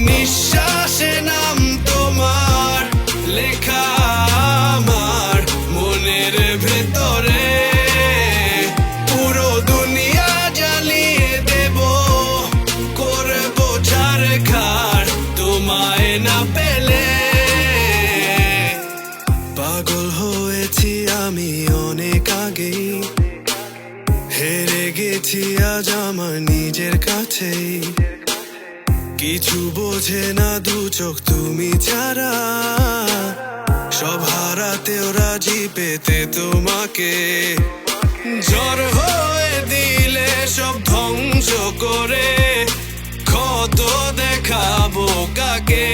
নিঃশ্বাসে নাম তোমার লেখা আমার মনের ভেতরে। পুরো দুনিয়া জ্বালিয়ে দেব, করব ছারখার তোমায় না পেলে। পাগল হয়েছি আমি অনেক আগেই, হেরে গেছি আজ আমার নিজের কাছেই। কিছু বোঝে না দু চোখ তুমি ছাড়া, সব হারাতেও রাজি পেতে তোমাকে। ঝড় হয়ে দিলে সব ধ্বংস করে, ক্ষত দেখাবো কাকে।